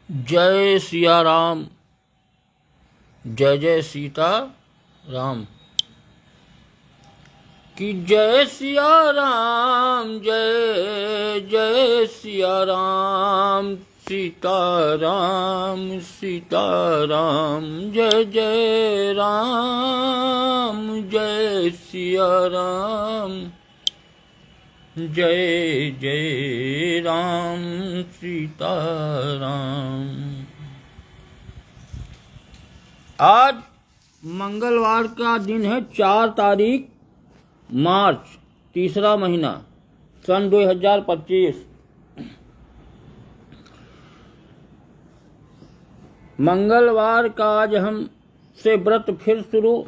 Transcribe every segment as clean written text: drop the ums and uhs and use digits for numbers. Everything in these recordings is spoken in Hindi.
जय सिया राम। जय जय सीता राम कि जय सिया राम, जय जय सिया राम। सीता राम सीता राम, जय जय राम, जय सिया राम, जय जय राम सीता राम। आज मंगलवार का दिन है, 4 तारीख मार्च, तीसरा महीना, सन 2025। मंगलवार का आज हम से व्रत फिर शुरू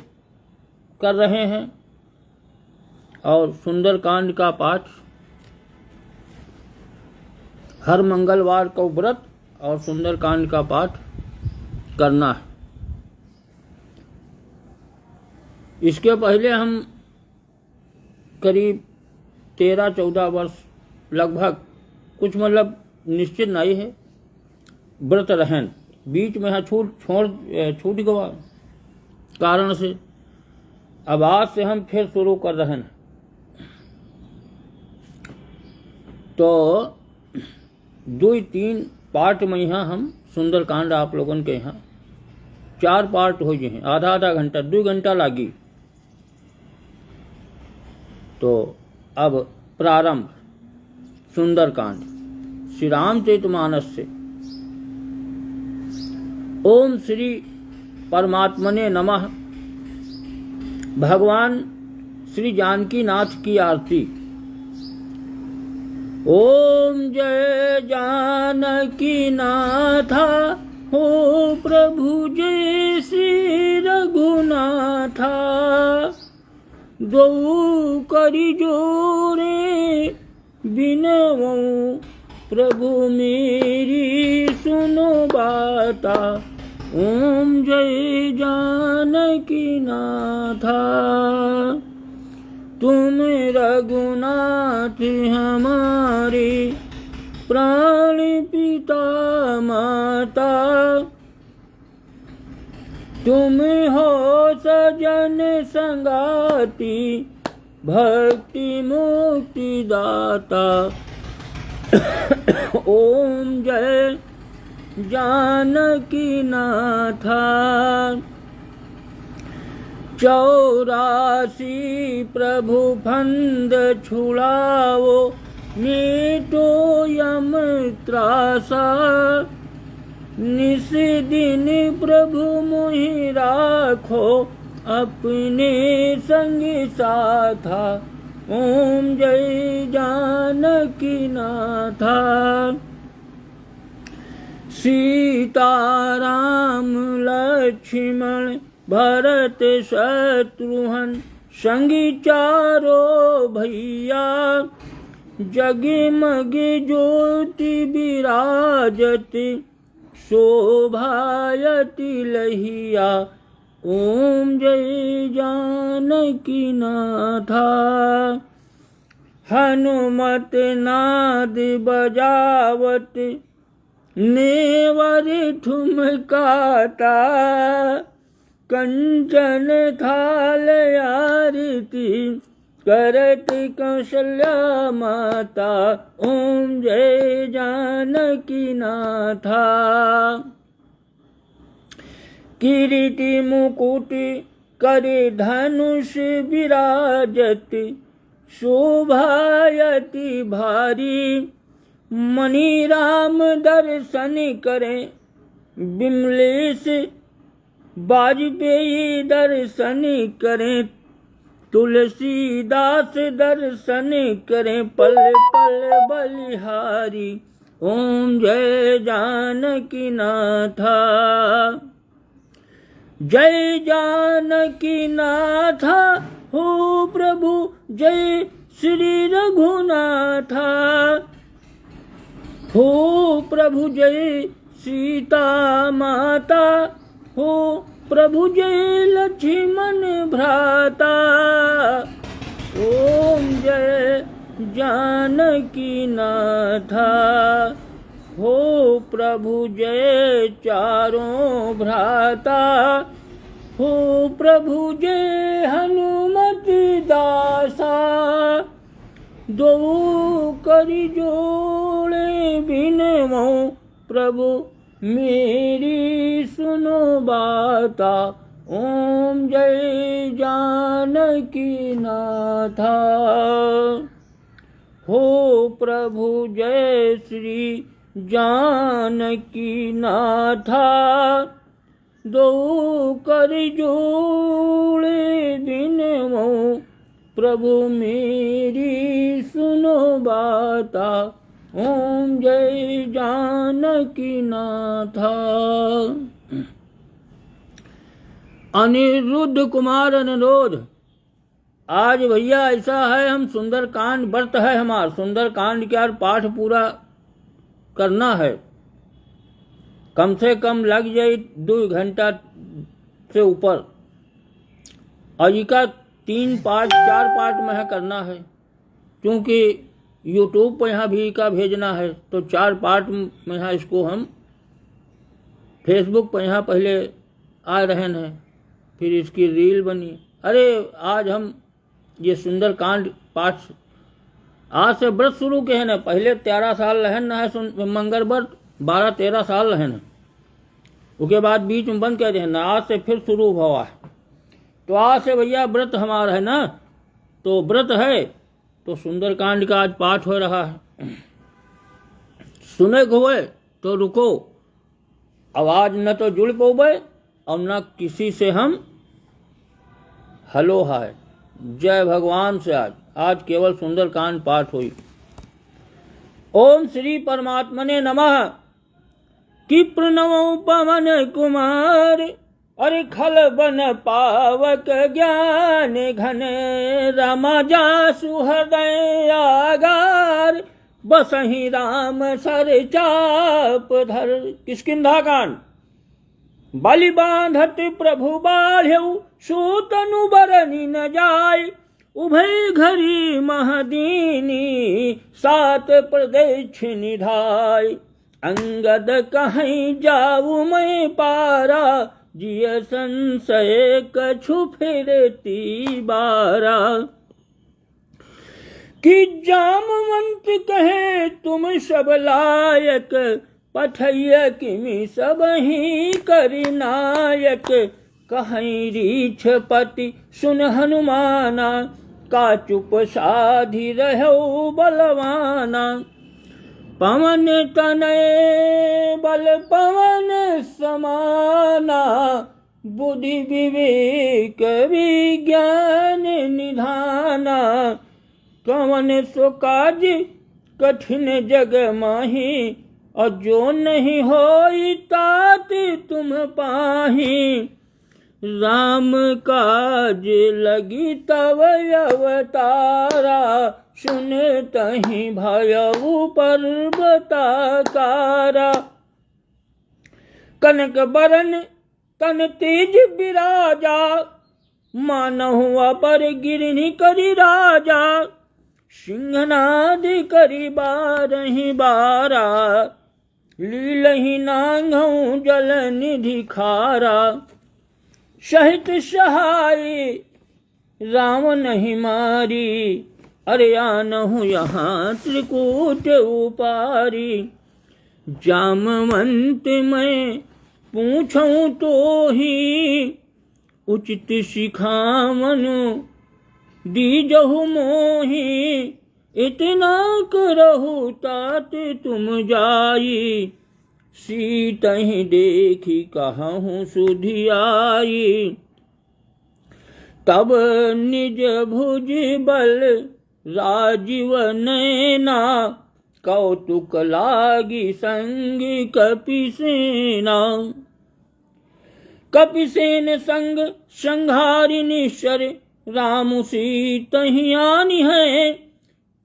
कर रहे हैं और सुंदरकांड का पाठ। हर मंगलवार को व्रत और सुंदरकांड का पाठ करना है। इसके पहले हम करीब 13-14 वर्ष लगभग, कुछ मतलब निश्चित नहीं है, व्रत रहन बीच में यहाँ छूट गया कारण से। अब आज से हम फिर शुरू कर रहे हैं। तो 2-3 पार्ट में यहाँ हम सुंदरकांड आप लोगों के यहाँ 4 पार्ट हो गए हैं, आधा घंटा 2 घंटा लगी। तो अब प्रारंभ सुंदरकांड श्री रामचरितमानस से। ओम श्री परमात्मने नमः। भगवान श्री जानकी नाथ की आरती। ओम जय जानकी नाथा, हो प्रभु जय श्री रघुनाथा। दो करी जोरे बिनवो, प्रभु मेरी सुनो बाता। ओम जय जानकी नाथा। तुम रघुनाथ हमारे, प्राण पिता माता। तुम हो सजन संगाती, भक्ति मुक्ति दाता। ओम जय जानकी नाथा। 84 प्रभु फंद छुड़ाओ, मिटो यम त्रासा। निस दिन प्रभु मोहि राखो, अपने संग साथा। ओम जय जानकी नाथा। सीता राम लक्ष्मण भरत शत्रुघ्न, संगी चारो भैया। जगमग ज्योति विराजत, शोभायति लहिया। ओम जय जानकी नाथा। हनुमत नाद बजावत, नेवर ठुमकाता। कंचन थाल आरती, करत कौशल्या माता। ओम जय जानकी नाथा। किरीटी मुकुट करे धनुष विराजत, शोभायति भारी। मणि राम दर्शन करें, बिमलेश वाजपेयी दर्शन करें। तुलसीदास दर्शन करें, पल पल बलिहारी। ओम जय जानकी नाथा। जय जानकी नाथा, हो प्रभु जय श्री रघुनाथा। हो प्रभु जय सीता माता, हो प्रभु जय लक्ष्मण भ्राता। ओम जय जानकी नाथा, हो प्रभु जय चारों भ्राता, हो प्रभु जय हनुमति दासा। दो करि जोड़े बिनमो, प्रभु मेरी सुनो बाता। ओम जय जानकी नाथा, हो प्रभु जय श्री जानकी नाथा। दो कर जोड़े बिनमो, प्रभु मेरी सुनो बाता। ओम जय जानकी नाथा। अनिरुद्ध कुमार अनुरोध। आज भैया ऐसा है, हम सुंदरकांड व्रत है हमार, सुंदरकांड का पाठ पूरा करना है। कम से कम लग जाए 2 घंटा से ऊपर, और इसका 3 पार्ट 4 पार्ट में करना है, क्योंकि यूट्यूब पर यहाँ भी का भेजना है, तो 4 पार्ट में यहाँ इसको हम फेसबुक पर यहाँ पहले आ रहे हैं, फिर इसकी रील बनी। अरे आज हम ये सुंदरकांड पाठ आज से व्रत शुरू के हैं न, पहले 13 साल रहन है मंगल व्रत, 12-13 साल रहन, उसके बाद बीच में बंद कर देना, आज से फिर शुरू हुआ है। तो आज से भैया व्रत हमारा है ना, तो व्रत है तो सुंदरकांड का आज पाठ हो रहा है। सुने हुए तो रुको, आवाज न तो जुड़ पोबे और न किसी से हम हलो हाय। जय भगवान से आज केवल सुंदरकांड पाठ हुई। ओम श्री परमात्मने नमः। कि प्रणव पवन कुमार, अरे खल बन पावक ज्ञान घन। रमा जासु हृदय आगार, बसहि राम सर चाप धर। किष्किंधा कांड। बलि बांधत प्रभु बाढ़ऊ, सूतनु बरनि न जाय। उभय घरी महदीनी, 7 प्रदेश निधाय। अंगद कहीं जाऊ मैं पारा, जिय संशय कछु फिरती बारा। कि जामवंत कहे तुम सब लायक, पठैया किमि सब ही करि नायक। कहीं रीछ पति सुन हनुमाना, का चुप साधि रहो बलवाना। पवन तनय बल पवन समाना, बुद्धि विवेक विज्ञान निधाना। कवन सो काज कठिन जग माही, और जो नहीं होई तात तुम पाही। राम काज लगी तव अवतारा, सुन तहि भयउ पर्वताकारा। कनक बरन तन तेज विराजा, मानहु अपर गिरनि करि राजा। सिंहनाद करि बारहि बारा, लीलहि नांगहु जल निधि खारा। सहित सहाय राम नहीं मारी, अरे आनहु यहाँ त्रिकूट उपारी। जामवंत मैं पूछूं तो ही, उचित सिखावनु दीजहु मोही। इतना करहु तात तुम जाई, सीतहि देखी कहूँ सुधियाई। तब निज भुज बल राजीव नैना, कौतुक लागी संग कपिसेना। कपिसेन संग संहारि निश्चर, राम सीतहि आनि है।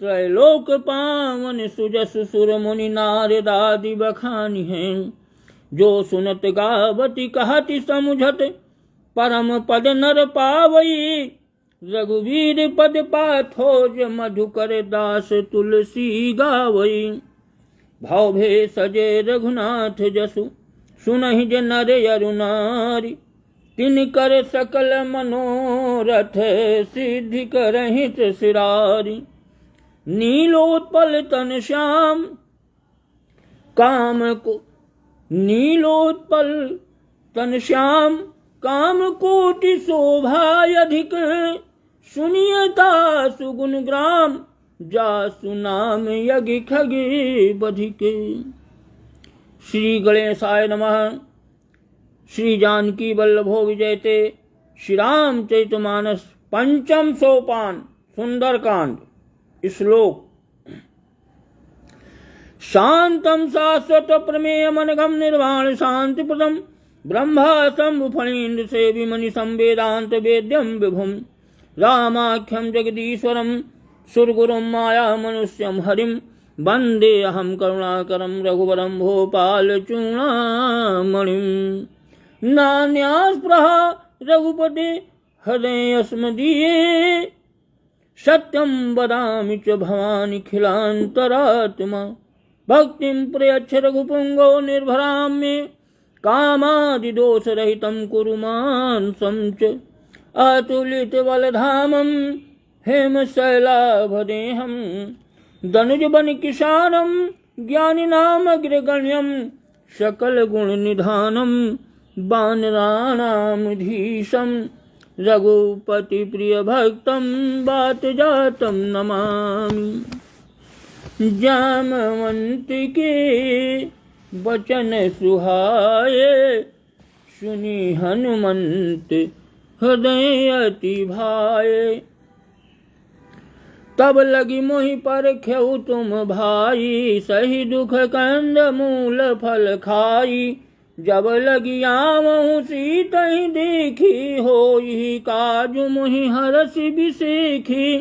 त्रैलोक पावन सुजस सुर मुनि नारद आदि बखानी हैं। जो सुनत गावति कहति समुझत, परम पद नर पावई। रघुवीर पद पाथोज, मधुकर दास तुलसी गावई। भाव भे सजे रघुनाथ जसु, सुनहि जे नर अरु नारी, तिन कर सकल मनोरथ, सिद्धि करहित सिरारी। नीलोत्पल तन श्याम काम को, नीलोत्पल तन श्याम काम कोटि शोभा अधिक, सुनियता सुगुण ग्राम, जासु नाम यज्ञ खगे बधिक। श्री गणेशाय नमः। श्री जानकी वल्लभो विजयते। श्री रामचरितमानस पंचम सोपान सुंदरकांड। श्लोक। शांतम शाश्वत प्रमेय मनगम निर्वाण शांति प्रदम, ब्रह्मा शंभु फणीन्द्र सेवी मनीषम वेदांत वेद्यम विभुम, रामाख्यम जगदीश्वरम सुरगुरुम माया मनुष्यम हरिम, वंदे अहम करुणाकरम रघुवरम भोपाल चूड़ामणिम। नान्यास्पृहा रघुपते हृदय अस्मदीये, सत्यं वदामि च भवानि खिलान्तरात्मा, भक्तिं प्रयच्छ रघुपुंगो निर्भरां मे, कामादिदोषरहितं कुरु मानसं च, अतुलितबलधामं हेमशैलाभदेहं, दनुजबन किशानं ज्ञानिनामग्रगण्यं, सकलगुणनिधानं वानराणामधीशं, रघुपति प्रिय भक्तं बात जातं नमामि। जामवंती के वचन सुहाए, सुनी हनुमंत हृदय अति भाए, तब लगी मोहि पर खेऊ तुम भाई, सही दुख कंद मूल फल खाई, जब लगी आवहु सीतहि देखी, होई काजु मोहि हरसि बिसेखी।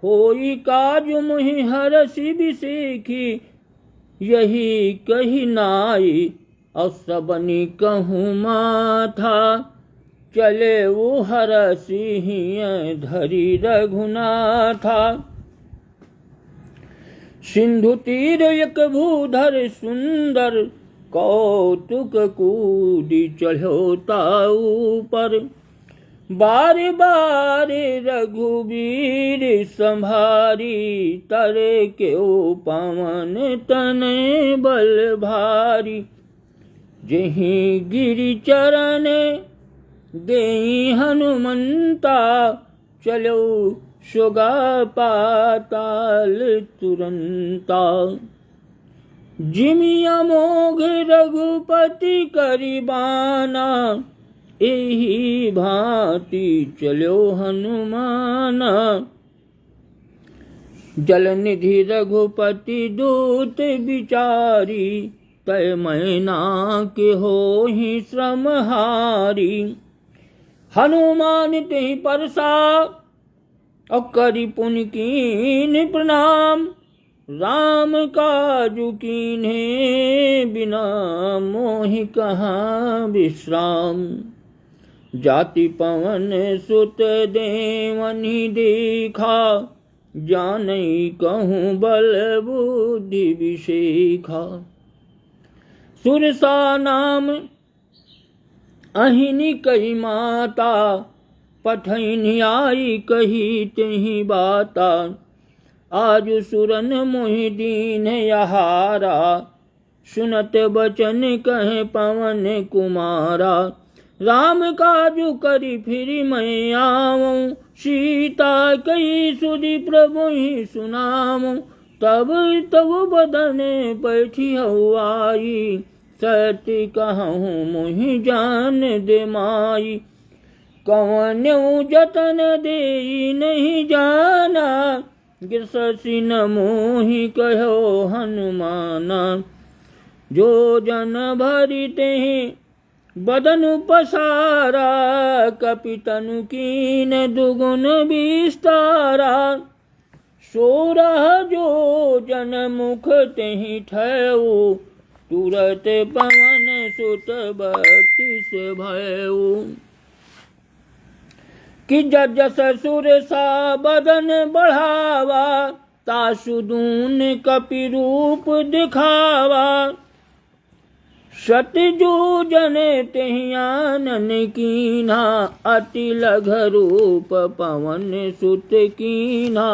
होई काजु मोहि हरसि बिसेखी, यही कही नाई और सबनी कहूँ माथा, चले वो हरसि हिय धरी रघुनाथा। सिंधु तीर एक भूधर सुंदर, कौतुक कूदी चढ़ो ताऊ पर, बारे बारे रघुबीर संभारी, तरे के ओ पवन तने बल भारी, जहीं गिरि चरण देई हनुमंता, चलो सुगा पाताल तुरंता। जिमि अमोघ रघुपति करिबाना, एही भांति चलो हनुमाना। जलनिधि रघुपति दूत विचारी, तय मैना के होहि श्रमहारी। हनुमान तेहि परसा, और करि पुनि कीन्ह प्रणाम, राम काजु कीन्हे बिना मोहि कहाँ विश्राम। जाति पवन सुत देवनि देखा, जानई कहूँ बल बुद्धि विशेखा। सुरसा नाम अहिनि कही माता, पठैनि आई कही तेहि बाता। आज सुरन मोहि दीन यहारा, सुनत बचन कहे पवन कुमारा। राम काजु करि फिरि मैं आवऊँ, सीता कही सुधि प्रभु ही सुनावऊँ। तब तब बदन पैठी आई, सत्य कहूँ मोहि जान दे माई। कौन्यू जतन देई नहीं जाना, गिरसि न मोहि कहो हनुमाना। जो जन भरि तेहि बदन पसारा, कपितनु कीन दुगुन विस्तारा। सोरह जो जन मुख तेहि ठहु, तुरत पवन सुत बत्तीस भयउ। कि जस सुर सा बदन बढ़ावा, तासुदून कपि रूप दिखावा। सतजू जने तेहि आनन कीन्हा, अति लघ रूप पवन सुत कीन्हा।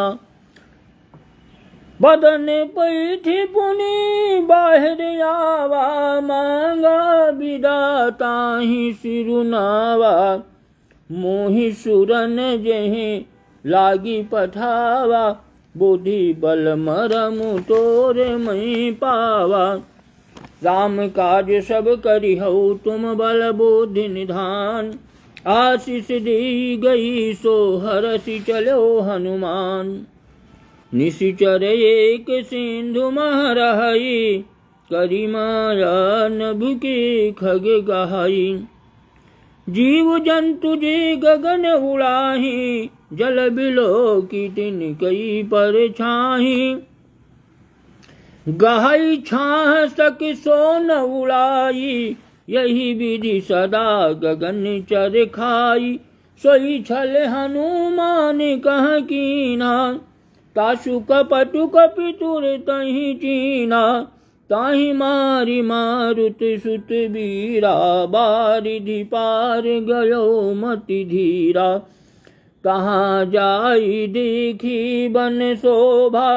बदन पैठि पुनि बाहिर आवा, मांगा बिदा ताहि सिरुनावा। मोहि सुरन जेहि लागी पठावा, बुद्धि बल मरमु तोरे मई पावा। राम काज सब करिहउ तुम बल बुद्धि निधान, आशीष दी गई सो हरषि चलो हनुमान। निशिचर एक सिंधु महरहई, करी माया नभ के खग गहाई। जीव जंतु जे गगन उड़ाही, जल बिलो की तिन कई पर छाही। गहई छाह सक सो न उड़ाई, यही विधि सदा गगन चर खाई। सोई छल हनुमान कह कीना, तासु कपटु कपि तुर तहि चीना। ताहि मारि मारुत सुत बीरा, बारिधि पार गयो मति धीरा। कहाँ जाई देखी बन शोभा,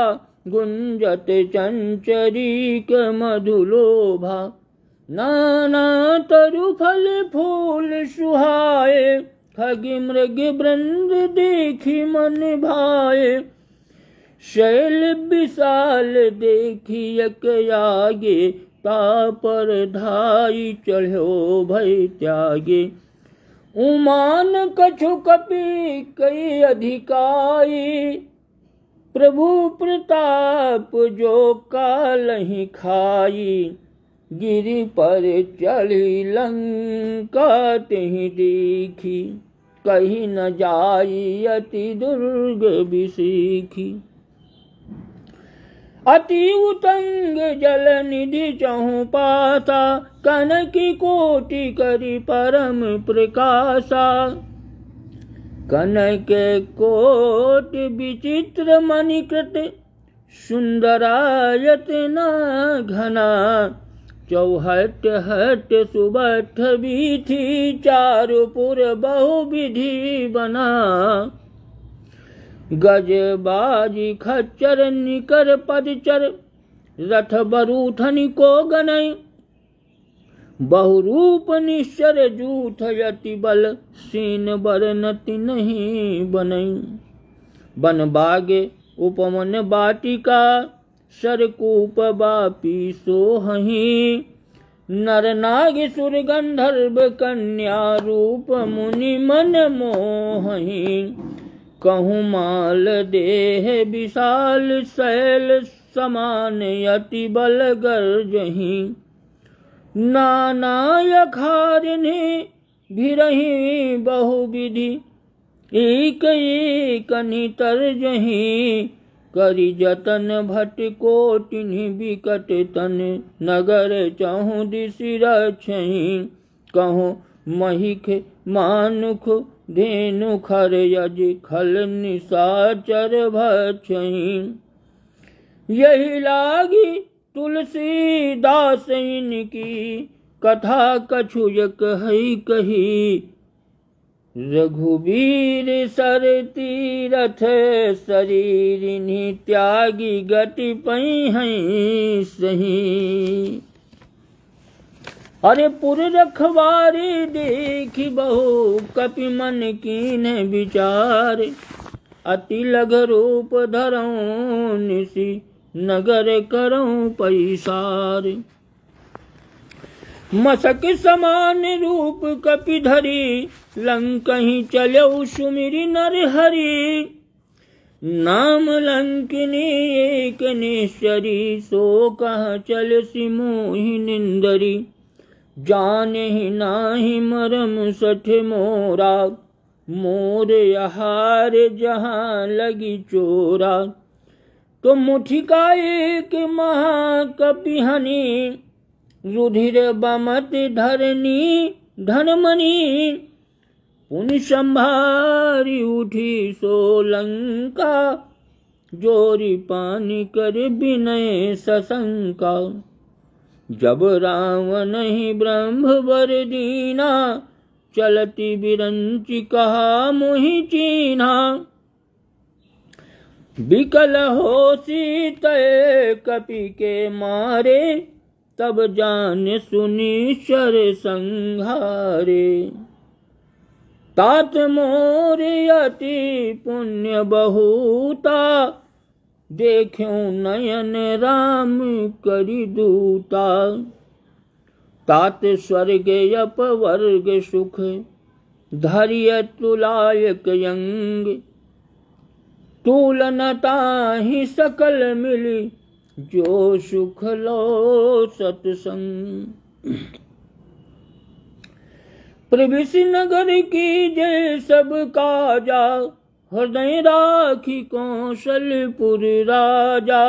गुंजत चंचरीक मधुलोभा। नाना तरु फल फूल सुहाए, खग मृग वृंद देखी मन भाए। शैल विशाल देखी एक आगे, तापर धाई चढ़ो भय त्यागे। उमान कछु कपि कई अधिकाई, प्रभु प्रताप जो कालहि खाई। गिरि पर चढ़ी लंका तेहि देखी, कही न जाई अति दुर्ग बिसीखी। अति उतंग जल निधि चहु पासा, कनकी कोटि करि परम प्रकाशा। कनक कोट विचित्र मणिकृत, सुंदरायतना घना। चौहट हट सुबठ बीथी, चारुपुर बहु विधि बना। गज बाजी खच्चर निकर पदचर, रथ बरूथनि को गनई। बहुरूप निश्चर जूथ यति बल, सीन बरनति नहीं बनई। बन बागे उपवन बाटिका, सरकूप बापी सोहहि। नर नाग सुर गंधर्व कन्या, रूप मुनि मन मोहहि। कहूँ माल देह विशाल, शैल समान यति बल गर्जहि। नाना यखारिनि भिरहि बहुविधि, एक एक नितर्जहि। करि जतन भट कोटिनि बिकट तन, नगर चहु दिसि रक्षहि। कहूँ महिख मानुख धेनु खर यज, खल निशाचर भक्षहि। यही लागी तुलसीदास इनकी, कथा कछु कहई कही। रघुबीर सर तीरथ शरीरिनि, त्यागी गति पई हैं सही। अरे पुर रखवारे देखी बहु, कपि मन कीन विचार। अति लघ रूप धरऊं निसि, नगर करऊं पैसार। मसक समान रूप कपि धरी, लंकहि चलऊ सुमिरि नर हरि। नाम लंकिनी एक निश्चरी, सो कह चलसि मोहि निंदरी। जानेहि नाही मरम सठ मोरा, मोर आहार जहाँ लगी चोरा। तो मुठिका एक महाकपिहनि, रुधिर बमत धरनी धनमणि। पुनि संभारी उठी सो लंका, जोरी पानी कर विनय सशंका। जब रावण ही ब्रह्मवर दीना, चलती बिरंची कहा मुहि चीन्हा। विकल हो सीतय कपि के मारे, तब जान सुनी शर संघारे। तात मोर अति पुण्य बहुता, देख्यो नयन राम करि दूता। तात स्वर्ग अपवर्ग सुख, धैर्य तुलायक यंग। तुलनता ही सकल मिली, जो सुख लो सत्संग। प्रविश नगर की जय सब काजा, हृदय राखी कौशलपुर राजा।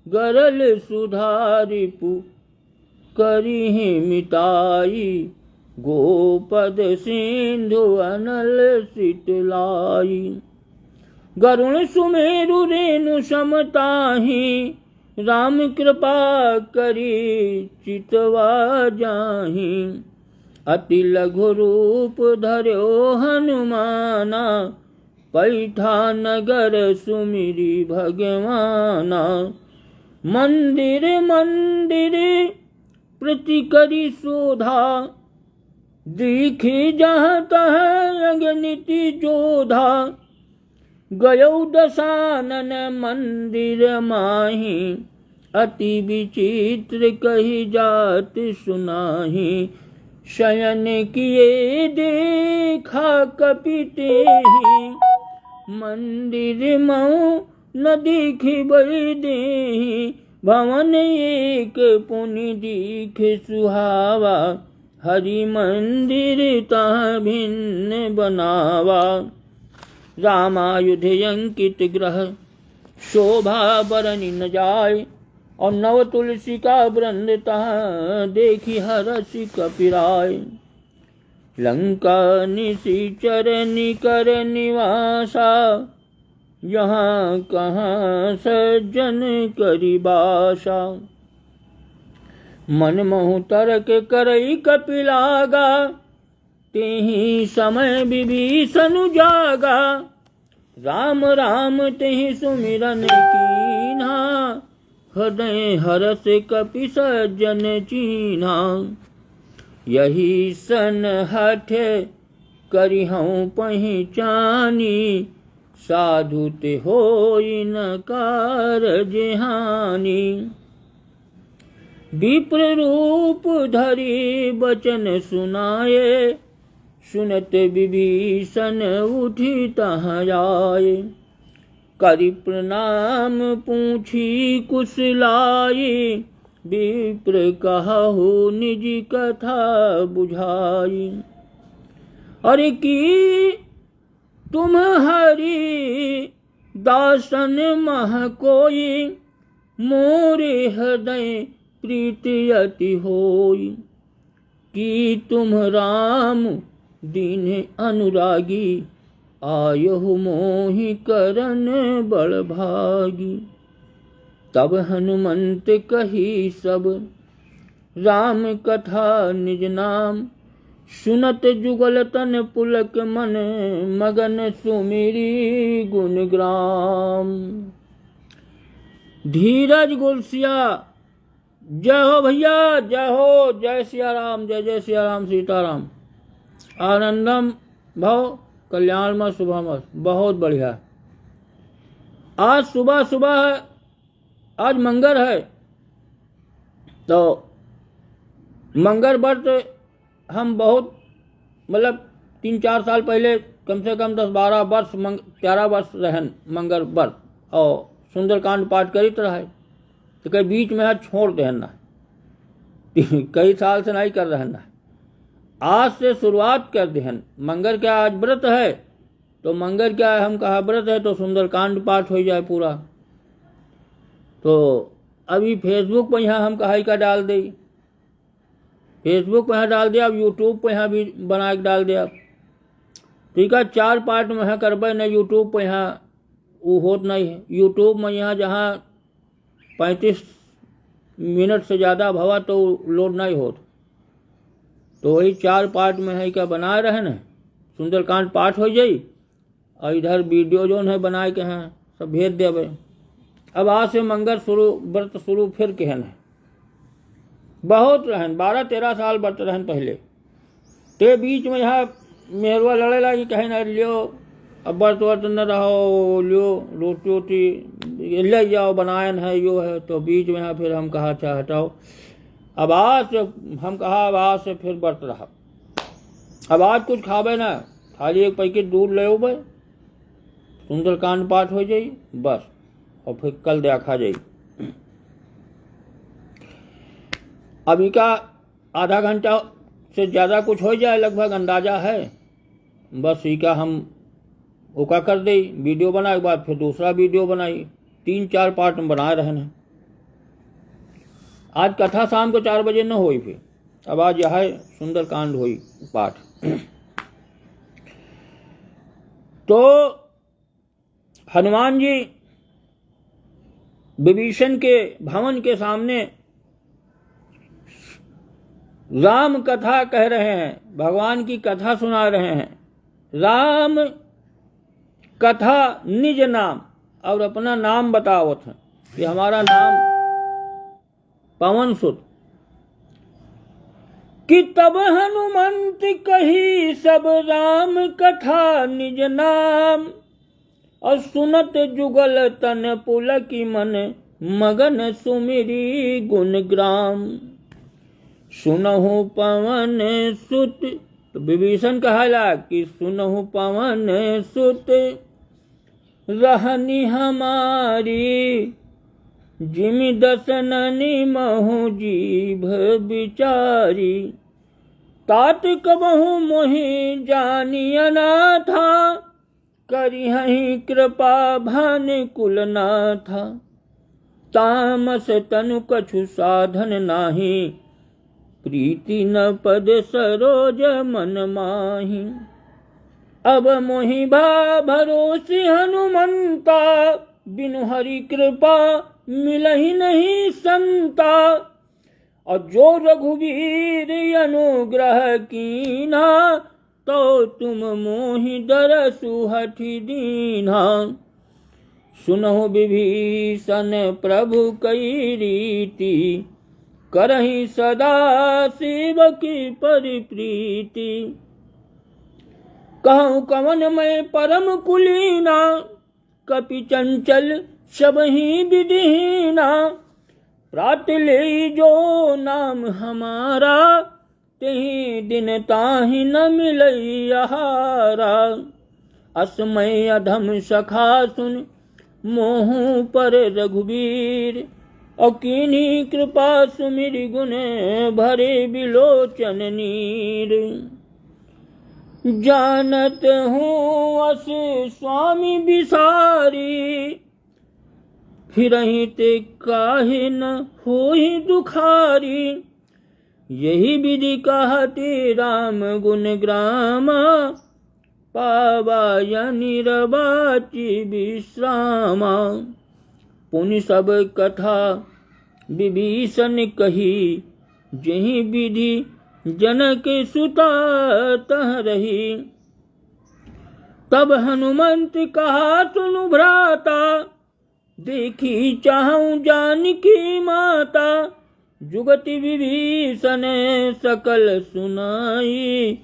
गरल सुधारिपु करिहि मिताई, गोपद सिंधु अनल शीतलाई। गरुण सुमेरु रेणु समताहि, राम कृपा करी चितवा जाहि। अति लघु रूप धर्यो हनुमाना, पैठा नगर सुमिरी भगवाना। मंदिर मंदिर प्रति करी शोधा, दिखी जहाँ तहाँ अगनिति जोधा। गयौ दशानन मंदिर माही, अति विचित्र कही जात सुनाही। शयन किए देखा कपि तेहि, मंदिर मऊ न दिखि बई देहि। भवन एक पुनि दिख सुहावा, हरि मंदिर तह भिन्न बनावा। रामायुध अंकित ग्रह, शोभा बरनि न जाय। और नव तुलसी का वृंद तहाँ देखी हरषि कपिराय। लंका निशिचर निकर निवासा, यहाँ कहाँ सज्जन करि बासा। मन महु तर्क करई कपिलागा, तेहि समय विभीषण जागा। राम राम तेहि सुमिरन कीन्हा, हृदय हरष कपि सज्जन चीन्हा। यही सन हठ करिहऊँ पहिचानी, साधु ते होई न कारज हानि। विप्र रूप धरि बचन सुनाए, सुनत विभीषण उठी तहाँ आए। करि प्रणाम पूछी कुशलाई, विप्र कहु निज कथा बुझाई। अरे की तुम हरि दासन मह कोई, मोरे हृदय प्रीति अति होई। कि तुम राम दीन अनुरागी, आयहु मोहि करन बड़ भागी। तब हनुमंत कही सब, राम कथा निज नाम। सुनत जुगल तन पुलक मन, मगन सुमिरी गुण ग्राम। धीरज गुलसिया, जय हो भैया, जय हो। जय सिया राम, जय जय सिया राम, सीताराम। आनंदम भव कल्याण में शुभम। बहुत बढ़िया। आज सुबह सुबह, आज मंगर है, तो मंगर व्रत हम बहुत मतलब 3-4 साल पहले कम से कम 10-12 वर्ष 13 वर्ष रहन मंगर व्रत, और सुंदरकांड पाठ करीत रहे। तो कई बीच में है छोड़ देहन ना, कई साल से नहीं कर रहे ना। आज से शुरुआत कर देहन। मंगर क्या आज व्रत है, तो मंगर क्या है, हम कहा व्रत है तो सुंदरकांड पाठ हो जाए पूरा। तो अभी फेसबुक पर यहाँ हम कहा का डाल दे, फेसबुक पर यहाँ डाल दिया, अब यूट्यूब पर यहाँ भी बना के डाल दिया। ठीक है, 4 पार्ट में यहाँ करबे न यूट्यूब पर यहाँ वो होत नहीं है। यूट्यूब में यहाँ जहाँ 35 मिनट से ज़्यादा भवा तो लोड नहीं होत, तो वही 4 पार्ट में है क्या बनाए रहे न, सुंदरकांड पाठ हो जाई और इधर वीडियो जो है बनाए के हैं सब भेज देवे। अब आज से मंगल शुरू व्रत शुरू फिर केहन है, बहुत रहन 12-13 साल व्रत रहन पहले, ते बीच में यहाँ मेहरवा लड़े लगी कहे न लियो अब व्रत वर्त न रहो, लियो रोटी वोटी ले जाओ बनायन है यो है, तो बीच में यहाँ फिर हम कहा अच्छा हटाओ, अब आज से हम कहा अब आज से फिर व्रत रहा, अब आज कुछ खावे ना, खाली एक पैकेट दूध ले भाई, सुंदरकांड पाठ हो जाई बस, और फिर कल देखा जाई। अभी का आधा घंटा से ज़्यादा कुछ हो जाए लगभग अंदाजा है, बस ही का हम ओका कर दे, वीडियो बनाए के बाद फिर दूसरा वीडियो बनाई, 3-4 पार्ट में बनाए रहे हैं। आज कथा शाम को 4 बजे न हुई, फिर अब आज यह है सुंदरकांड हुई पाठ। तो हनुमान जी विभीषण के भवन के सामने राम कथा कह रहे हैं, भगवान की कथा सुना रहे हैं। राम कथा निज नाम, और अपना नाम बतावत है कि हमारा नाम पवन सुत, कि तब हनुमंत कही सब राम कथा निज नाम, और सुनत जुगल तन पुलकी मन मगन सुमिरी गुण ग्राम। सुनहु पवन सुत, तो विभीषण कहला कि सुनहु पवन सुत रहनी हमारी, जिमि दसननि महु जीभ बिचारी, तात कबहु मोहि जानिय नाथा, करिहहि कृपा भानुकुल नाथा, तामस तनु कछु साधन नाही, प्रीति न पद सरोज मन माही। अब मोहि भा भरोसी हनुमंता, बिनु हरि कृपा मिलहि नहीं संता, और जो रघुवीर अनुग्रह कीन्हा, तो तुम मोहि दरसु हठि दीन्हा। सुनहु विभीषण प्रभु कई रीति, करहि सदा शिव की परिप्रीति। कहूँ कवन मैं परम कुलीना, कपि चंचल सबहि विधिहीना, प्रात ले जो नाम हमारा, तेहि दिन ताहि न मिलई आहारा। असमय अधम सखा सुन मोहु पर रघुवीर, और कीन्ही कृपा सुमिर गुण भरे बिलोचन नीर। जानत हूँ अस स्वामी बिसारी, फिरहि ते काहे न होहि दुखारी। यही विधि कहते राम गुण ग्रामा, पावाय निरबाचि विश्रामा। पुनि सब कथा विभीषण कही, जहि विधि जनक सुता तह रही। तब हनुमंत कहा सुनु भ्राता, देखी चाहूं जानकी माता। जुगति विभीषण सकल सुनाई,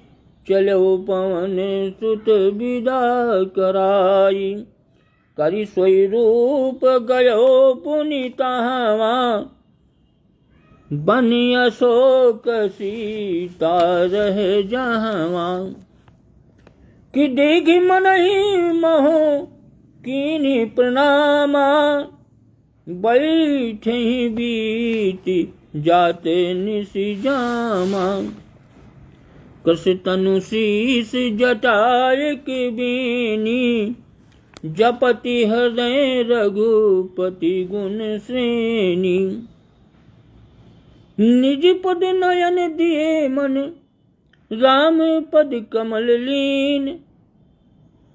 चलो पवन सुत विदा कराई। करि सोई रूप गयो पुनि तहावा, बनि अशोक सीता रहे जहावा। कि देखि मनहि मोह कीन्ही प्रणामा, बैठहि बीति जाते निसि जामा। कस तनु शीस जटाय के बीनी, जपति हृदय रघुपति गुण श्रेणी। निज पद नयन दिए मन, राम पद कमल लीन।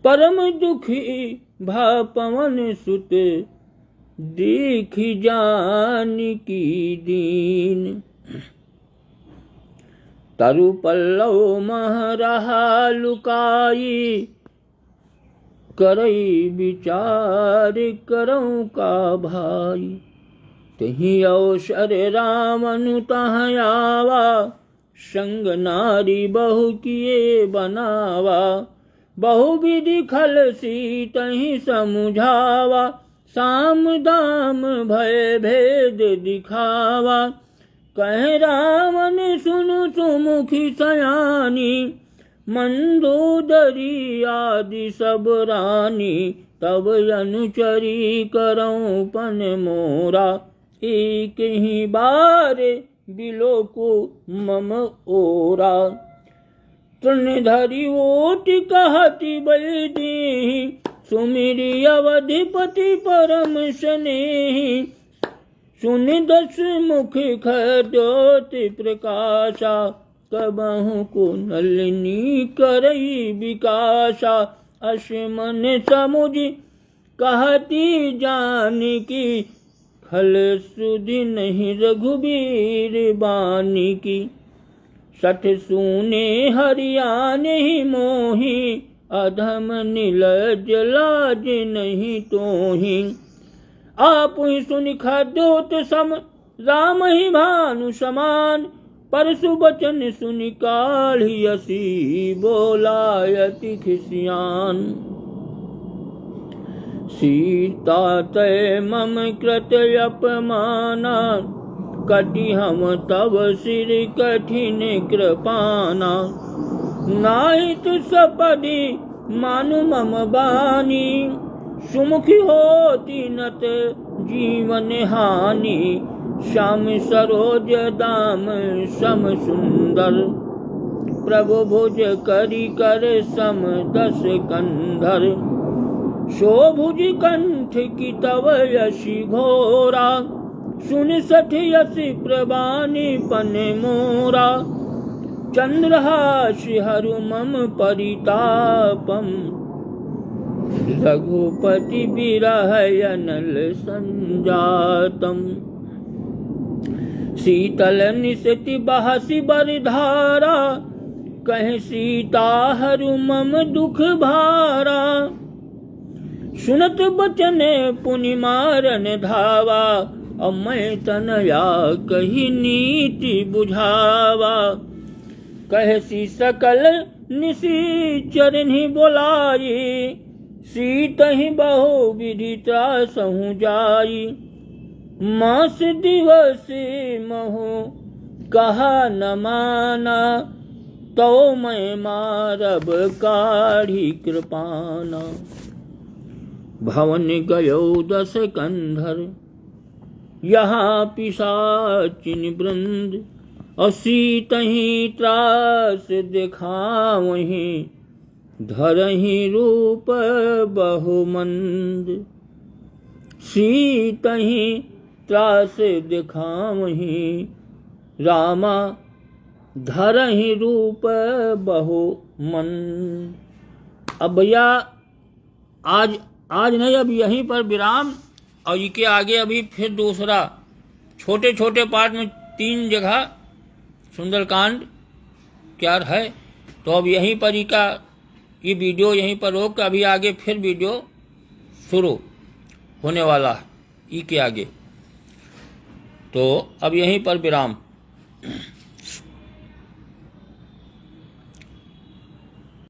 परम दुखी भा पवन सुत दीख जानकी दीन। तरु पल्लव मह रहा लुकाई करई विचार करऊँ का भाई। तही अवसर रामनु तहाँ आवा संग नारी बहु किए बनावा। बहु विधि खल सी तही समुझावा साम दाम भय भेद दिखावा। कह रावण सुनु सुमुखी सयानी मंदोदरी आदि सब रानी। तब अनुचरी करऊँ पन मोरा एक ही बार बिलो को मम ओरा। तृण धरि ओट कहती बैदेहि सुमिरि अवधिपति परम स्नेहि। सुन दस मुख खद्योति प्रकाशा कबहु को नलिनी करई विकासा। अस मन समुझ कहती जानकी खल सुधि नहीं रघुबीर बानी की। सठ सूने हरियाने ही मोही अधम नीलज लाज नहीं तोही। आप ही सुनि खद्योत सम राम ही भानु समान। परसु बचन सुनि काढ़ी असी बोलायति खिसियान। सीता तय मम कृत अपमाना कटि हम तब सिर कठिन कृपाना। नाहित सपदि मानु मम बानी सुमुखी होती नत जीवन हानि। श्याम सरोज दाम सम सुंदर प्रभु भुज करी कर सम दस कंधर। शोभुज कंठ की तव यशि घोरा सुन सठ यशि प्रवानी पन मोरा। चंद्रहासि हरु मम परितापम रघुपति बिरह अनल संजातम। शीतल निशति बहसि बरधारा कह सीता हरु मम दुख भारा। सुनत बचन पुनि मारन धावा अमय तनया कही नीति बुझावा। कहसी सकल निशिचर ही बोलाई सीतहि बहु विधि त्रासहु जाई। मास दिवस महु कहा न माना तो मैं मारब काढ़ी कृपाना। भवन गयो दस कंधर यहाँ पिशाचिन वृंद। असीतहि त्रास दिखावहि धरहि रूप बहुमंद। सीतहि त्रास दिखावहि रामा धरहि रूप बहुमंद। अब भैया आज नहीं, अब यहीं पर विराम। और इसके आगे अभी फिर दूसरा छोटे छोटे पार्ट में 3 जगह सुंदरकांड क्या है। तो अब यहीं पर ये वीडियो यहीं पर रोक, अभी आगे फिर वीडियो शुरू होने वाला है ई के आगे। तो अब यहीं पर विराम।